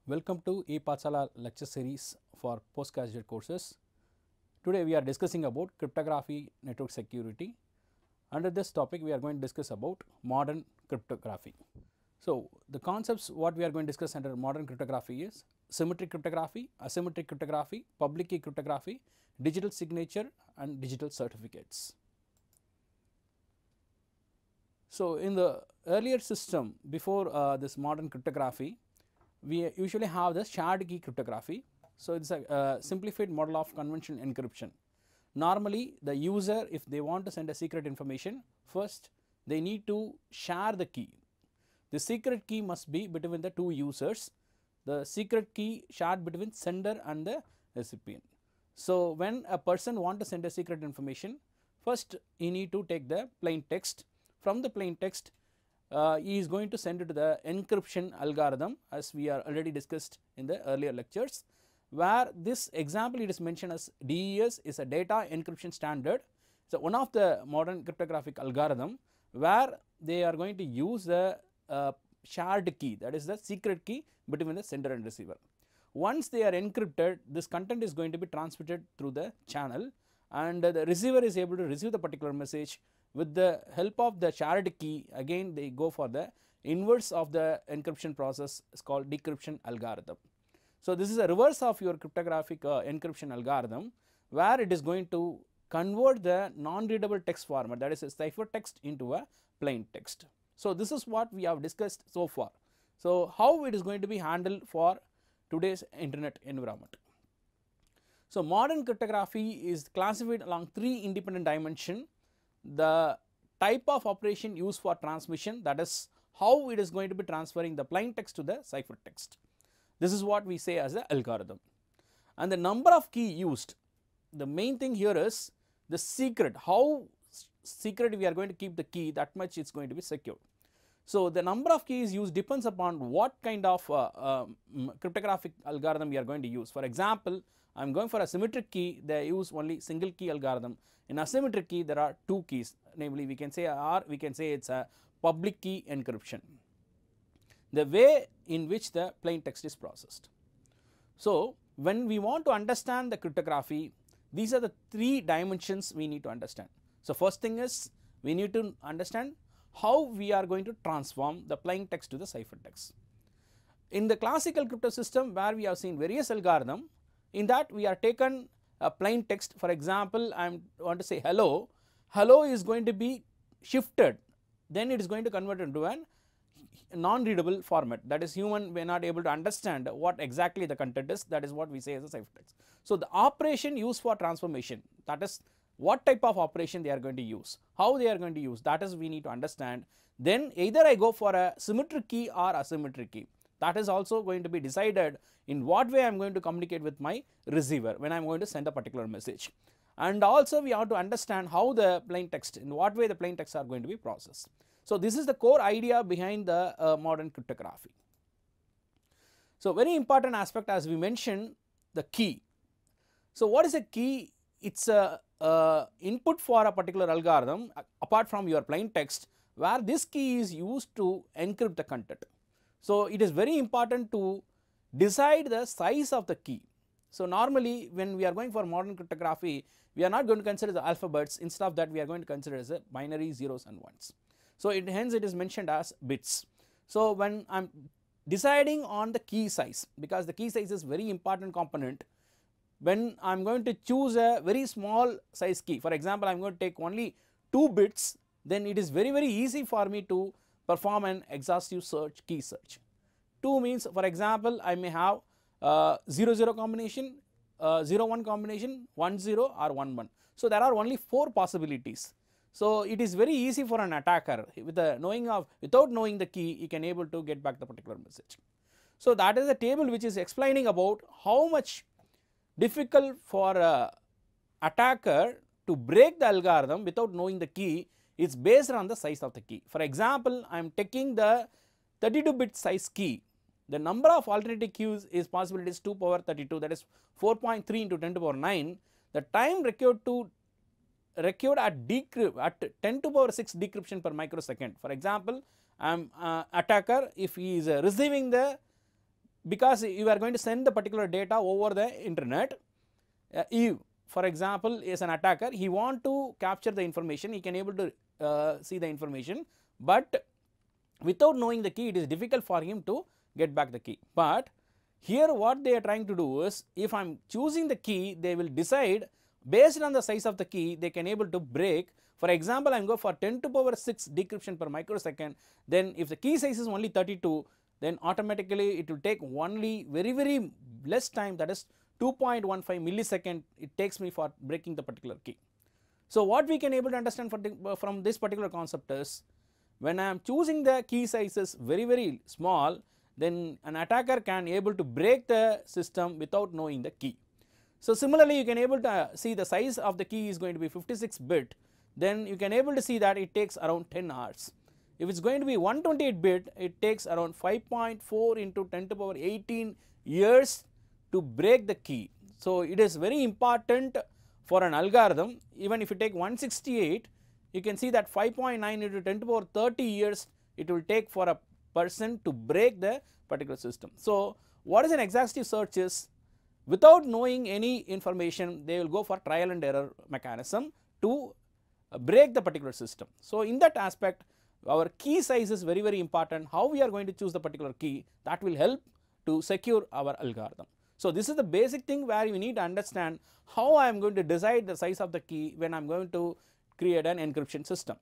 Welcome to ePathshala lecture series for postgraduate courses. Today we are discussing about cryptography network security. Under this topic we are going to discuss about modern cryptography. So, the concepts what we are going to discuss under modern cryptography is symmetric cryptography, asymmetric cryptography, public key cryptography, digital signature and digital certificates. So, in the earlier system before this modern cryptography, we usually have the shared key cryptography. So, it is a simplified model of conventional encryption. Normally, the user, if they want to send a secret information, first they need to share the key. The secret key must be between the two users, the secret key shared between sender and the recipient. So, when a person want to send a secret information, first he need to take the plain text. From the plain text, he is going to send it to the encryption algorithm, as we are already discussed in the earlier lectures, where this example it is mentioned as DES is a data encryption standard. So, one of the modern cryptographic algorithm where they are going to use the shared key, that is the secret key between the sender and receiver. Once they are encrypted, this content is going to be transmitted through the channel, and the receiver is able to receive the particular message. With the help of the shared key, again they go for the inverse of the encryption process, is called decryption algorithm. So, this is a reverse of your cryptographic encryption algorithm, where it is going to convert the non-readable text format, that is a ciphertext, into a plain text. So, this is what we have discussed so far. So, how it is going to be handled for today's internet environment. So, modern cryptography is classified along three independent dimensions. The type of operation used for transmission, that is how it is going to be transferring the plain text to the ciphertext. This is what we say as the algorithm. And the number of key used, the main thing here is the secret, how secret we are going to keep the key, that much it is going to be secure. So, the number of keys used depends upon what kind of cryptographic algorithm we are going to use. For example, I am going for a symmetric key, they use only single key algorithm. In asymmetric key there are two keys, namely we can say or we can say it is a public key encryption, the way in which the plain text is processed. So, when we want to understand the cryptography, these are the three dimensions we need to understand. So, first thing is we need to understand how we are going to transform the plain text to the ciphertext. In the classical crypto system, where we have seen various algorithms, in that we are taken a plain text. For example, I want to say hello, hello is going to be shifted, then it is going to convert into a non-readable format, that is human may not able to understand what exactly the content is, that is what we say as a ciphertext. So, the operation used for transformation, that is what type of operation they are going to use, how they are going to use, that is we need to understand. Then either I go for a symmetric key or asymmetric key, that is also going to be decided in what way I am going to communicate with my receiver when I am going to send a particular message. And also we have to understand how the plain text, in what way the plain texts are going to be processed. So, this is the core idea behind the modern cryptography. So, very important aspect, as we mentioned, the key. So, what is a key? It is a input for a particular algorithm apart from your plain text, where this key is used to encrypt the content. So, it is very important to decide the size of the key. So, normally when we are going for modern cryptography, we are not going to consider the alphabets, instead of that we are going to consider as a binary zeros and ones. So, hence it is mentioned as bits. So, when I am deciding on the key size, because the key size is very important component, when I am going to choose a very small size key, for example, I am going to take only 2 bits, then it is very easy for me to perform an exhaustive search, key search. 2 means, for example, I may have 0-0 combination, 0-1 combination, 1-0 or 1-1. So, there are only 4 possibilities. So, it is very easy for an attacker with the without knowing the key, he can able to get back the particular message. So, that is a table which is explaining about how much difficult for a attacker to break the algorithm without knowing the key is based on the size of the key. For example, I am taking the 32-bit size key. The number of alternative keys is possible, it is 2 power 32, that is 4.3 into 10 to power 9. The time required at 10 to power 6 decryption per microsecond. For example, attacker, if he is receiving the because you are going to send the particular data over the internet, if for example is an attacker, he want to capture the information, he can able to see the information, but without knowing the key it is difficult for him to get back the key. But here what they are trying to do is, if I am choosing the key, they will decide based on the size of the key, they can able to break. For example, I am going for 10 to power 6 decryption per microsecond, then if the key size is only 32, then automatically it will take only very less time, that is 2.15 millisecond it takes me for breaking the particular key. So what we can able to understand from this particular concept is, when I am choosing the key sizes very small, then an attacker can able to break the system without knowing the key. So similarly, you can able to see the size of the key is going to be 56 bit, then you can able to see that it takes around 10 hours. If it is going to be 128 bit, it takes around 5.4 into 10 to power 18 years to break the key. So it is very important for an algorithm. Even if you take 168, you can see that 5.9 into 10 to the power 30 years it will take for a person to break the particular system. So what is an exhaustive search is, without knowing any information, they will go for trial and error mechanism to break the particular system. So in that aspect, our key size is very important. How we are going to choose the particular key, that will help to secure our algorithm. So this is the basic thing where you need to understand how I am going to decide the size of the key when I am going to create an encryption system.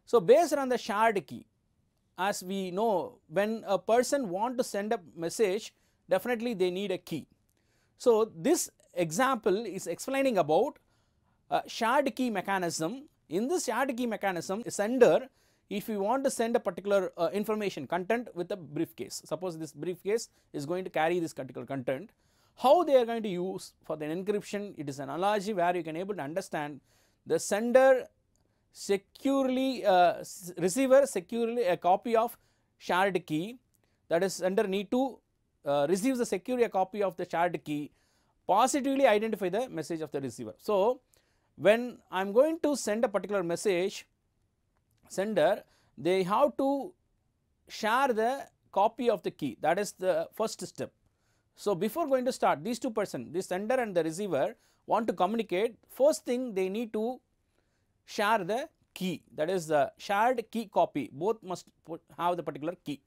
So based on the shared key, as we know, when a person want to send a message, definitely they need a key. So this example is explaining about a shared key mechanism. In this shared key mechanism, a sender, if you want to send a particular information content with a briefcase, suppose this briefcase is going to carry this particular content, how they are going to use for the encryption, it is an analogy where you can able to understand the sender securely receiver securely a copy of shared key, that is sender need to receive the securely a copy of the shared key, positively identify the message of the receiver. So when I am going to send a particular message, sender, they have to share the copy of the key, that is the first step. So before going to start, these two persons, the sender and the receiver want to communicate, first thing they need to share the key, that is the shared key copy, both must have the particular key.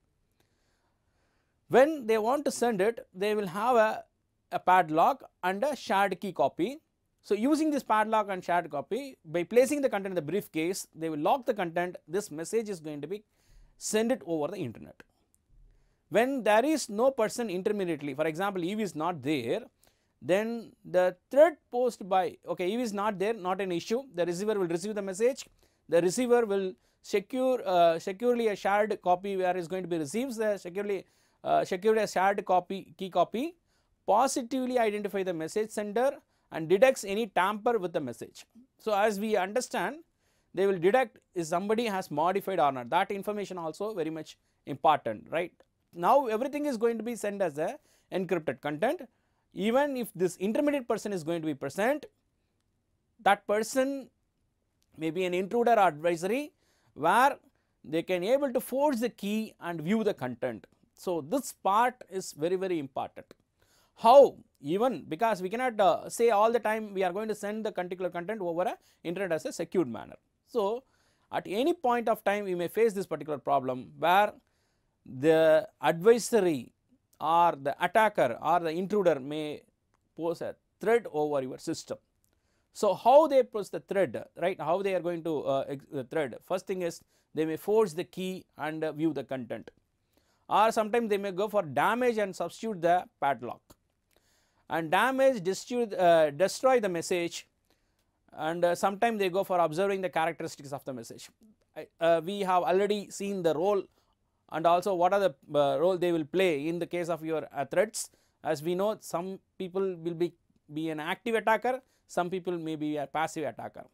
When they want to send it, they will have a padlock and a shared key copy. So using this padlock and shared copy, by placing the content in the briefcase, they will lock the content, this message is going to be sent it over the internet. When there is no person intermediately, for example Eve is not there, then the thread posted by, okay, Eve is not there, not an issue, the receiver will receive the message, the receiver will securely a shared copy where is going to be receives the securely a shared copy, key copy, positively identify the message sender and detects any tamper with the message. So as we understand, they will detect if somebody has modified or not, that information also very much important, right. Now everything is going to be sent as a encrypted content. Even if this intermediate person is going to be present, that person may be an intruder or advisory where they can able to forge the key and view the content. So this part is very important. How? Even because we cannot say all the time we are going to send the particular content over a internet as a secured manner. So at any point of time we may face this particular problem where the adversary or the attacker or the intruder may pose a threat over your system. So how they pose the threat, right, how they are going to the threat, first thing is they may forge the key and view the content, or sometimes they may go for damage and substitute the padlock, and damage destroy the message, and sometimes they go for observing the characteristics of the message. We have already seen the role and also what are the role they will play in the case of your threats. As we know, some people will be an active attacker, some people may be a passive attacker.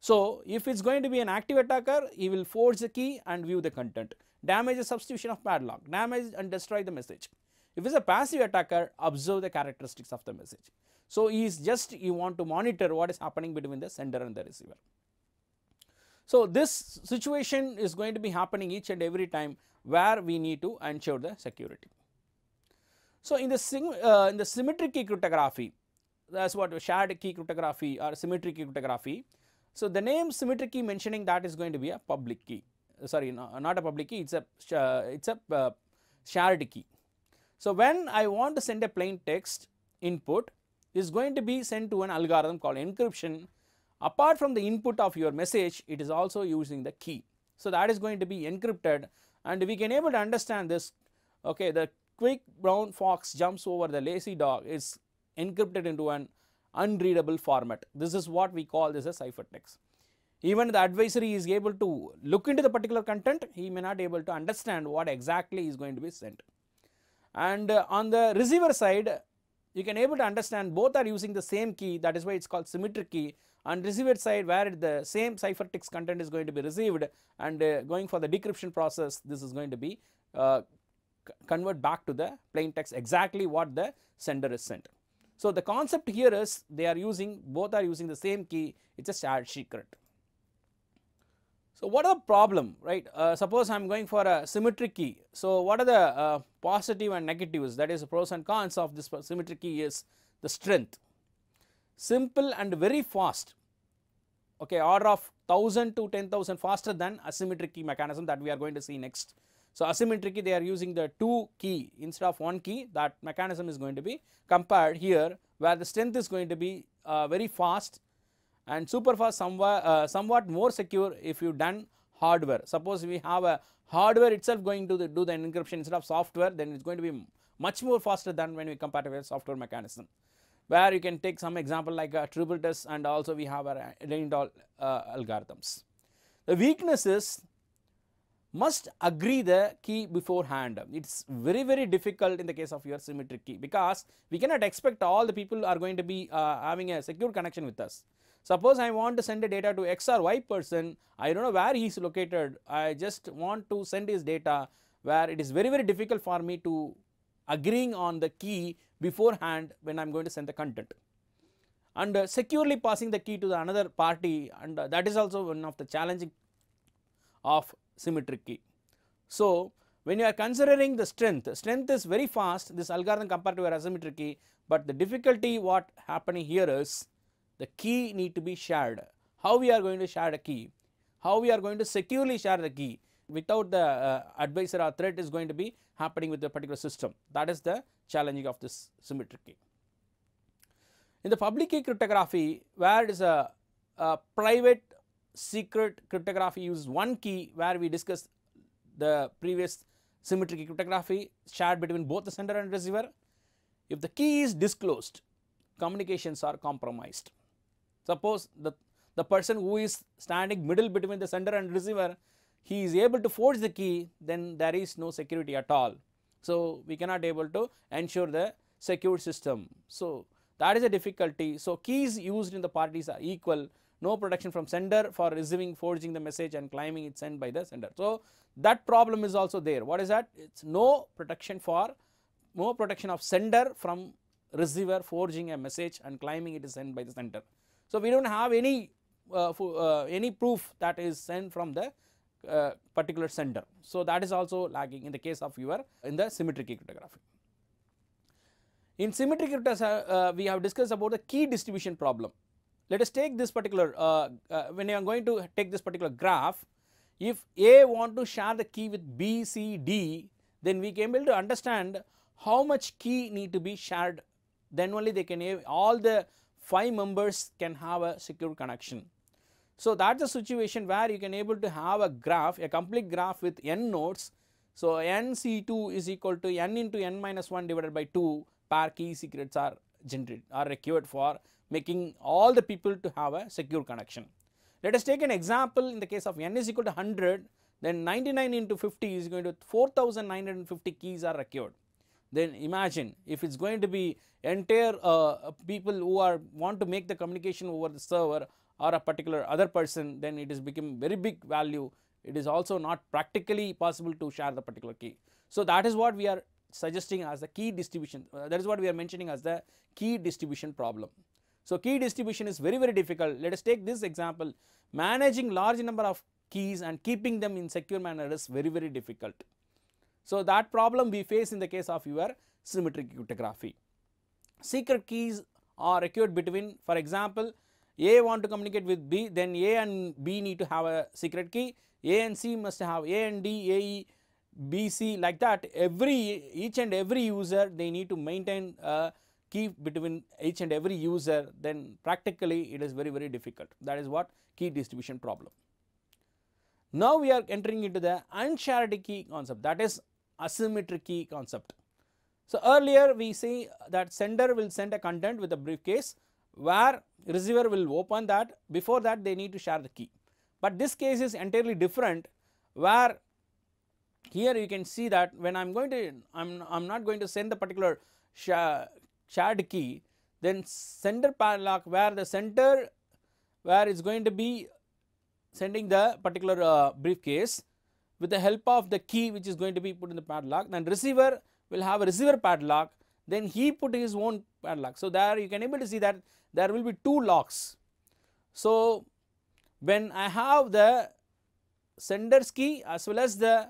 So if it is going to be an active attacker, he will forge the key and view the content, damage the substitution of padlock, damage and destroy the message. If it is a passive attacker, observe the characteristics of the message. So he is just, you want to monitor what is happening between the sender and the receiver. So this situation is going to be happening each and every time where we need to ensure the security. So, in the symmetric key cryptography, that is what shared key cryptography or symmetric key cryptography. So, the name symmetric key mentioning that is going to be a public key, sorry, not a public key, it is a shared key. So, when I want to send a plain text input, is going to be sent to an algorithm called encryption. Apart from the input of your message, it is also using the key. So, that is going to be encrypted, and we can able to understand this. Okay, the quick brown fox jumps over the lazy dog is encrypted into an unreadable format. This is what we call this as ciphertext. Even the adversary is able to look into the particular content, he may not be able to understand what exactly is going to be sent. And on the receiver side, you can able to understand both are using the same key, that is why it is called symmetric key. On receiver side, where the same ciphertext content is going to be received, and going for the decryption process, this is going to be convert back to the plain text exactly what the sender is sent. So, the concept here is they are using, both are using the same key, it is a shared secret. So, what are the problem, right? Suppose I am going for a symmetric key. So, what are the positive and negatives, that is the pros and cons of this symmetric key is the strength. Simple and very fast, okay, order of 1000 to 10,000 faster than asymmetric key mechanism that we are going to see next. So, asymmetric key they are using the 2 key instead of 1 key, that mechanism is going to be compared here, where the strength is going to be very fast and super fast, somewhat more secure if you done hardware. Suppose we have a hardware itself going to do the encryption instead of software, then it is going to be much more faster than when we compare with software mechanism, where you can take some example like a triple test, and also we have a Lindall algorithms. The weakness is must agree the key beforehand. It is very difficult in the case of your symmetric key, because we cannot expect all the people are going to be having a secure connection with us. Suppose I want to send a data to X or Y person, I do not know where he is located, I just want to send his data, where it is very difficult for me to agreeing on the key beforehand when I am going to send the content, and securely passing the key to the another party, and that is also one of the challenging of symmetric key. So, when you are considering the strength is very fast, this algorithm compared to your asymmetric key, but the difficulty what happening here is the key need to be shared. How we are going to share the key, how we are going to securely share the key without the advisor or threat is going to be happening with the particular system. That is the challenging of this symmetric key. In the public key cryptography, where it is a private secret cryptography uses one key, where we discussed the previous symmetric key cryptography shared between both the sender and receiver. If the key is disclosed, communications are compromised. Suppose the person who is standing middle between the sender and receiver, he is able to forge the key, then there is no security at all. So, we cannot able to ensure the secure system. So, that is a difficulty. So, keys used in the parties are equal, no protection from sender for receiving, forging the message and claiming it sent by the sender. So, that problem is also there. What is that? It is no protection of sender from receiver forging a message and claiming it is sent by the sender. So, we do not have any proof that is sent from the particular sender. So, that is also lagging in the case of in the symmetric key cryptography. In symmetric cryptography, we have discussed about the key distribution problem. Let us take this particular, when you are going to take this particular graph, if A want to share the key with B, C, D, then we can be able to understand how much key need to be shared, then only they can, all the 5 members can have a secure connection. So, that is a situation where you can able to have a graph, a complete graph with n nodes. So, nC2 is equal to n into n minus 1 divided by 2 pair key secrets are generated, are required for making all the people to have a secure connection. Let us take an example. In the case of n is equal to 100, then 99 into 50 is going to 4950 keys are required. Then imagine if it is going to be entire people who want to make the communication over the server or a particular other person, then it is become very big value. It is also not practically possible to share the particular key. So, that is what we are suggesting as the key distribution, that is what we are mentioning as the key distribution problem. So, key distribution is very difficult. Let us take this example. Managing large number of keys and keeping them in secure manner is very difficult. So, that problem we face in the case of your symmetric cryptography. Secret keys are required between, for example, A want to communicate with B, then A and B need to have a secret key, A and C must have A and D, A, E, B, C, like that. Each and every user, they need to maintain a key between each and every user, then practically it is very, very difficult. That is what key distribution problem. Now we are entering into the unshared key concept, that is asymmetric key concept. So earlier we see that sender will send a content with a briefcase where receiver will open that. Before that they need to share the key, but this case is entirely different, where here you can see that when I'm not going to send the particular shared key, then sender padlock where the sender is going to be sending the particular briefcase with the help of the key which is going to be put in the padlock, then receiver will have a receiver padlock, then he put his own padlock. So there you can able to see that there will be two locks. So when I have the sender's key as well as the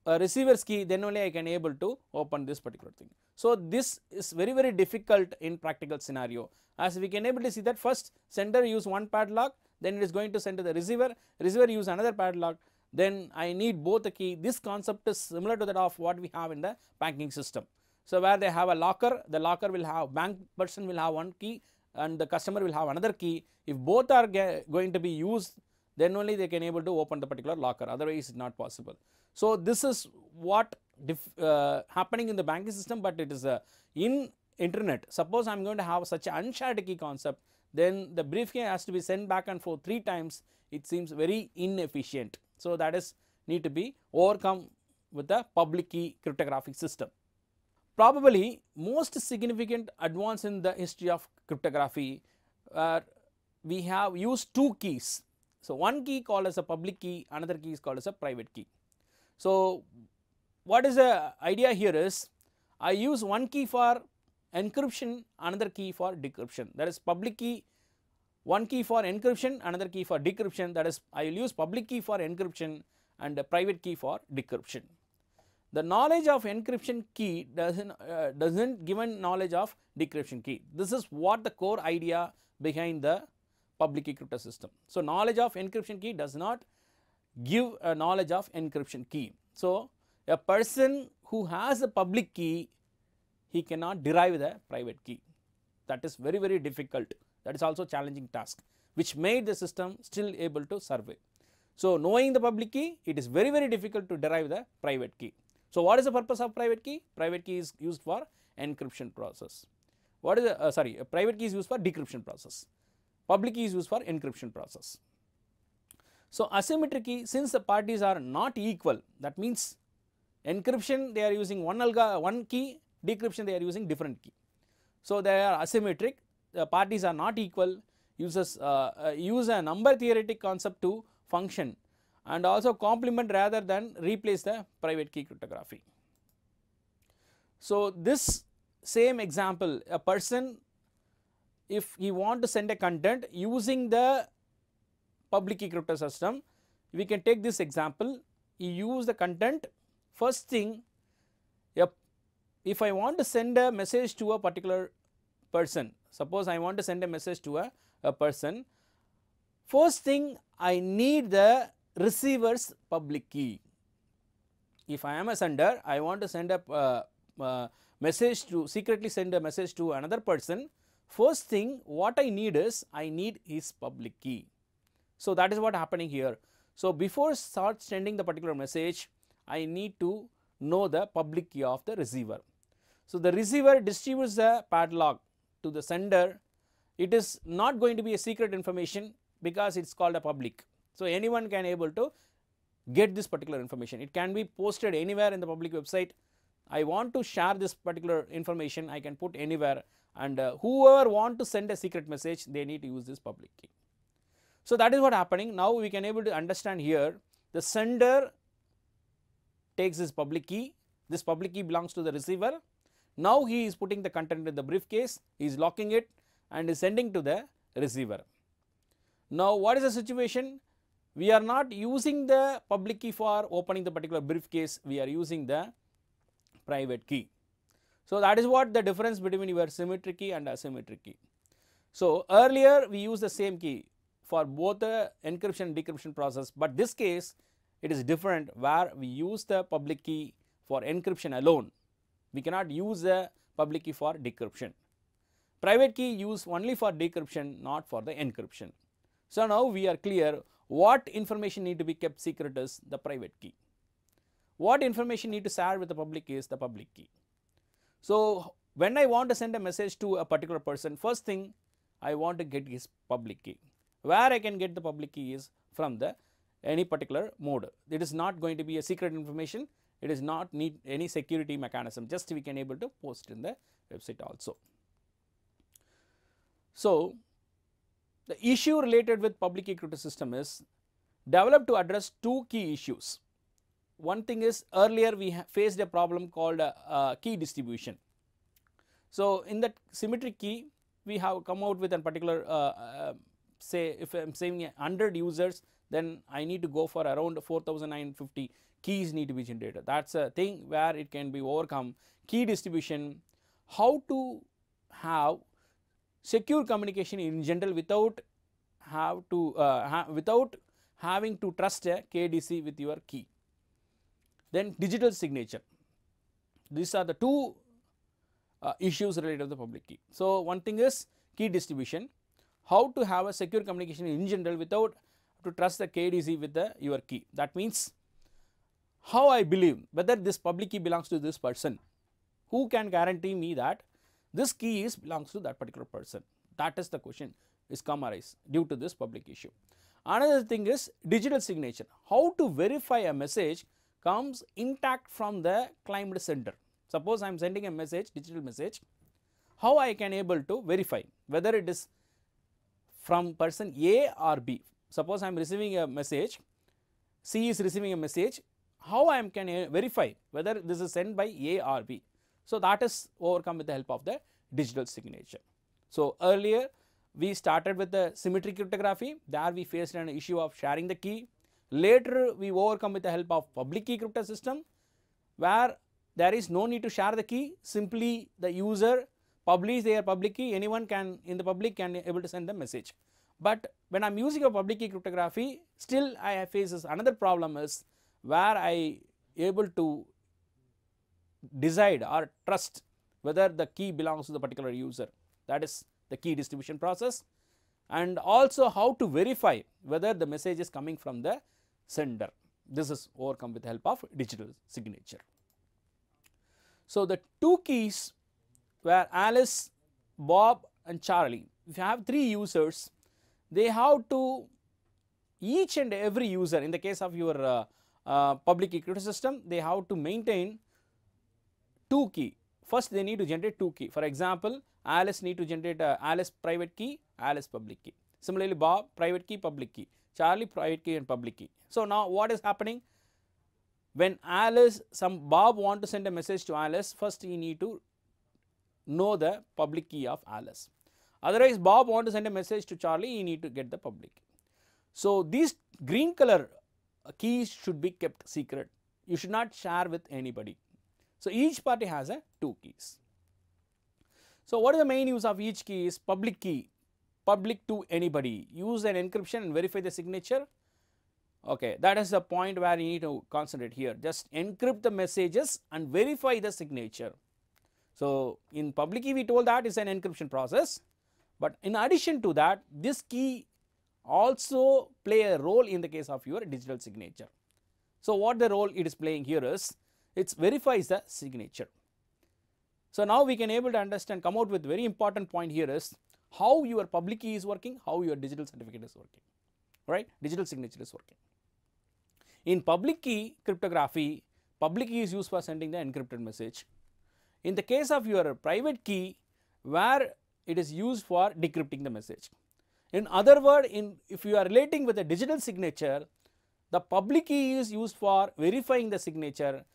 receiver's key, then only I can able to open this particular thing. So this is very, very difficult in practical scenario, as we can able to see that first sender use one padlock, then it is going to send to the receiver, receiver use another padlock, then I need both the key. This concept is similar to that of what we have in the banking system. So where they have a locker, the locker will have, bank person will have one key and the customer will have another key. If both are going to be used, then only they can able to open the particular locker, otherwise it is not possible. So this is what happening in the banking system, but it is in internet. Suppose I am going to have such an unshared key concept, then the briefcase has to be sent back and forth 3 times. It seems very inefficient. So that is need to be overcome with the public key cryptographic system. Probably most significant advance in the history of cryptography, we have used 2 keys. So one key called as a public key, another key is called as a private key. So what is the idea here is, I use one key for encryption, another key for decryption. That is public key, one key for encryption, another key for decryption. That is, I will use public key for encryption and a private key for decryption. The knowledge of encryption key doesn't given knowledge of decryption key. This is what the core idea behind the public key crypto system. So knowledge of encryption key does not give a knowledge of encryption key. So a person who has a public key, he cannot derive the private key. That is very, very difficult. That is also a challenging task, which made the system still able to survive. So knowing the public key, it is very, very difficult to derive the private key. So what is the purpose of private key? Private key is used for encryption process. What is the private key is used for decryption process. Public key is used for encryption process. So asymmetric key, since the parties are not equal, that means encryption they are using one key, decryption they are using different key. So they are asymmetric, the parties are not equal, use a number theoretic concept to function and also complement rather than replace the private key cryptography. So this same example, a person, if he want to send a content using the public key crypto system, we can take this example. You use the content. First thing, if I want to send a message to a particular person, suppose I want to send a message to a person, first thing I need the receiver's public key. If I am a sender, I want to send a message to, secretly send a message to another person, first thing what I need is, I need his public key. So that is what happening here. So before start sending the particular message, I need to know the public key of the receiver. So the receiver distributes the padlock to the sender. It is not going to be a secret information because it is called a public. So anyone can able to get this particular information. It can be posted anywhere in the public website. I want to share this particular information, I can put anywhere, and whoever want to send a secret message, they need to use this public key. So that is what happening. Now we can able to understand here, the sender takes this public key, this public key belongs to the receiver. Now he is putting the content in the briefcase, he is locking it and is sending to the receiver. Now what is the situation? We are not using the public key for opening the particular briefcase, we are using the private key. So, that is what the difference between your symmetric key and asymmetric key. So, earlier we use the same key for both the encryption and decryption process, but this case it is different where we use the public key for encryption alone. We cannot use the public key for decryption. Private key used only for decryption, not for the encryption. So, now we are clear what information need to be kept secret is the private key. What information need to share with the public key is the public key. So, when I want to send a message to a particular person, first thing I want to get his public key. Where I can get the public key is from the any particular mode. It is not going to be a secret information. It is not need any security mechanism. Just we can able to post in the website also. So, the issue related with public key crypto system is developed to address two key issues. One thing is earlier we faced a problem called key distribution. So, in that symmetric key we have come out with a particular say if I am saying 100 users, then I need to go for around 4950 keys need to be generated. That is a thing where it can be overcome. Key distribution, how to have secure communication in general without without having to trust a KDC with your key. Then digital signature. These are the two issues related to the public key. So, one thing is key distribution, how to have a secure communication in general without to trust the KDC with your key. That means how I believe whether this public key belongs to this person, who can guarantee me that this key belongs to that particular person. That is the question is come arise due to this public issue. Another thing is digital signature, how to verify a message comes intact from the claimed sender. Suppose I am sending a message, digital message, how I can able to verify whether it is from person A or B. Suppose I am receiving a message, C is receiving a message, how I can verify whether this is sent by A or B. So, that is overcome with the help of the digital signature. So, earlier we started with the symmetric cryptography, there we faced an issue of sharing the key. Later we overcome with the help of public key crypto system, where there is no need to share the key, simply the user publish their public key, anyone can in the public can able to send the message. But when I am using a public key cryptography, still I faces another problem is where I able to decide or trust whether the key belongs to the particular user, that is the key distribution process, and also how to verify whether the message is coming from the sender. This is overcome with the help of digital signature. So, the two keys were Alice, Bob and Charlie. If you have 3 users, they have to, each and every user in the case of your public key crypto system, they have to maintain 2 key. First they need to generate 2 key. For example, Alice need to generate Alice private key, Alice public key. Similarly, Bob private key, public key, Charlie private key and public key. So, now what is happening? When Bob want to send a message to Alice, first he need to know the public key of Alice. Otherwise, Bob want to send a message to Charlie, he need to get the public key. So, these green color keys should be kept secret. You should not share with anybody. So, each party has 2 keys. So, what is the main use of each key is public key, public to anybody. Use an encryption and verify the signature. Okay, that is the point where you need to concentrate here. Just encrypt the messages and verify the signature. So, in public key we told that is an encryption process, but in addition to that, this key also play a role in the case of your digital signature. So, what the role it is playing here is, it verifies the signature. So, now we can able to understand, come out with very important point here is how your public key is working, how your digital certificate is working, right, digital signature is working. In public key cryptography, public key is used for sending the encrypted message. In the case of your private key, where it is used for decrypting the message. In other word, if you are relating with a digital signature, the public key is used for verifying the signature,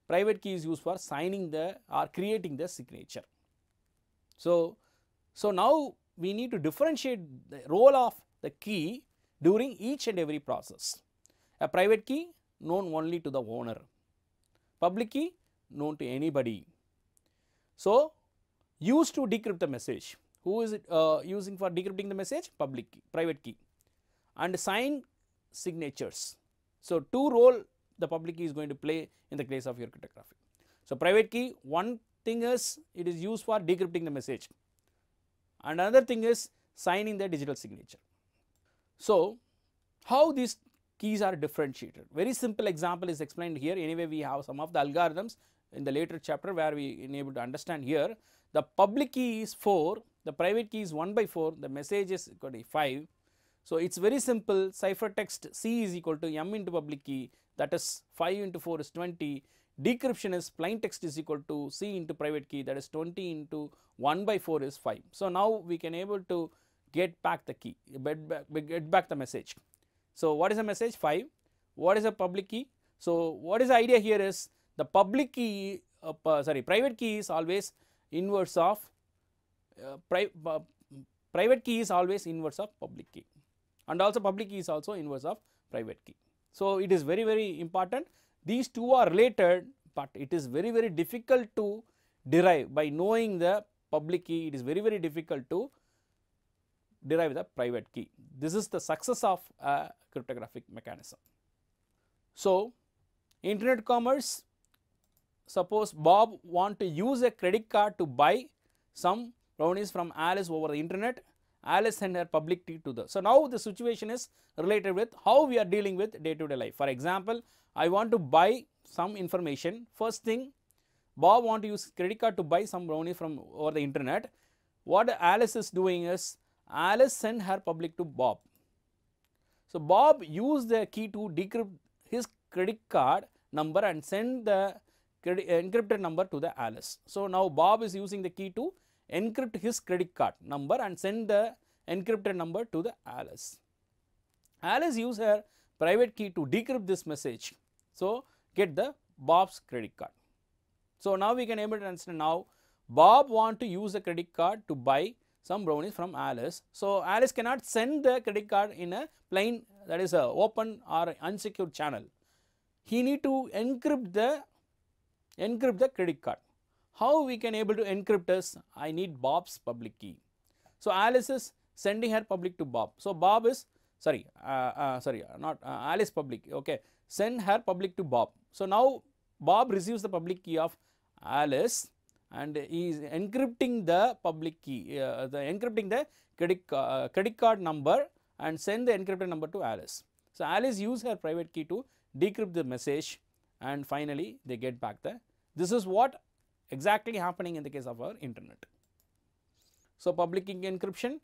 private key is used for signing the or creating the signature. So, now we need to differentiate the role of the key during each and every process. A private key known only to the owner, public key known to anybody. So, used to decrypt the message. Who is it using for decrypting the message? Public key, private key, and signed signatures. So, two role the public key is going to play in the case of your cryptography. So, private key, one thing is it is used for decrypting the message, and another thing is signing the digital signature. So, how these keys are differentiated? Very simple example is explained here. Anyway, we have some of the algorithms in the later chapter where we are able to understand here. The public key is 4, the private key is 1/4, the message is equal to 5. So, it is very simple. Ciphertext C is equal to M into public key, that is 5 into 4 is 20. Decryption is plain text is equal to C into private key, that is 20 into 1/4 is 5. So, now we can able to get back the key, get back the message. So, what is the message? 5. What is a public key? So, what is the idea here is the public key, private key is always inverse of private key is always inverse of public key, and also public key is also inverse of private key. So, it is very important. These two are related, but it is very difficult to derive. By knowing the public key, it is very difficult to derive the private key. This is the success of a cryptographic mechanism. So, internet commerce, suppose Bob want to use a credit card to buy some brownies from Alice over the internet. Alice sent her public key to the. So, now the situation is related with how we are dealing with day to day life. For example, I want to buy some information. First thing, Bob want to use credit card to buy some brownies from over the internet. What Alice is doing is, Alice sent her public to Bob. So, Bob used the key to decrypt his credit card number and send the encrypted number to the Alice. So, now Bob is using the key to encrypt his credit card number and send the encrypted number to the Alice. Alice used her private key to decrypt this message. So, get the Bob's credit card. So, now we can able to understand now Bob want to use the credit card to buy some brownies from Alice. So, Alice cannot send the credit card in a plain, that is a open or unsecured channel. He need to encrypt the credit card. How we can able to encrypt is, I need Bob's public key. So, Alice is sending her public to Bob. So, Bob is not Alice public, okay, send her public to Bob. So, now Bob receives the public key of Alice and he is encrypting the public key, encrypting the credit card number and send the encrypted number to Alice. So, Alice use her private key to decrypt the message and finally they get back the. This is what exactly happening in the case of our internet. So, public key encryption,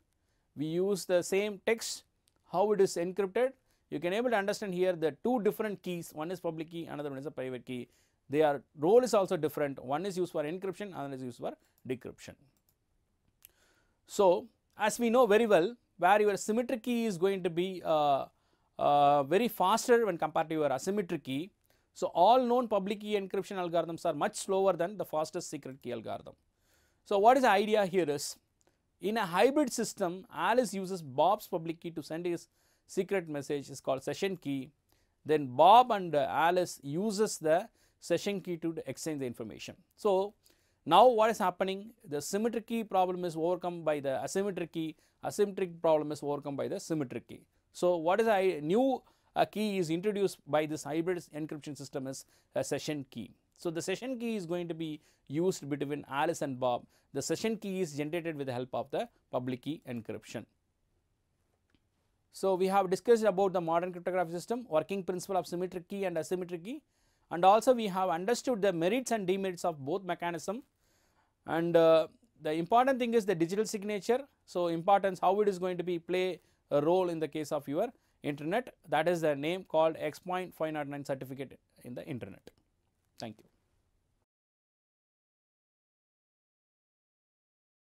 we use the same text, how it is encrypted. You can able to understand here the two different keys, one is public key, another one is a private key. Their role is also different, one is used for encryption, another is used for decryption. So, as we know very well, where your symmetric key is going to be very faster when compared to your asymmetric key. So, all known public key encryption algorithms are much slower than the fastest secret key algorithm. So, what is the idea here is, in a hybrid system, Alice uses Bob's public key to send his secret message, is called session key. Then Bob and Alice uses the session key to exchange the information. So, now what is happening? The symmetric key problem is overcome by the asymmetric key, asymmetric problem is overcome by the symmetric key. So, what is a new key is introduced by this hybrid encryption system is a session key. So, the session key is going to be used between Alice and Bob. The session key is generated with the help of the public key encryption. So, we have discussed about the modern cryptography system, working principle of symmetric key and asymmetric key, and also we have understood the merits and demerits of both mechanism, and the important thing is the digital signature. So, importance how it is going to be play a role in the case of your internet, that is the name called X.509 certificate in the internet. Thank you.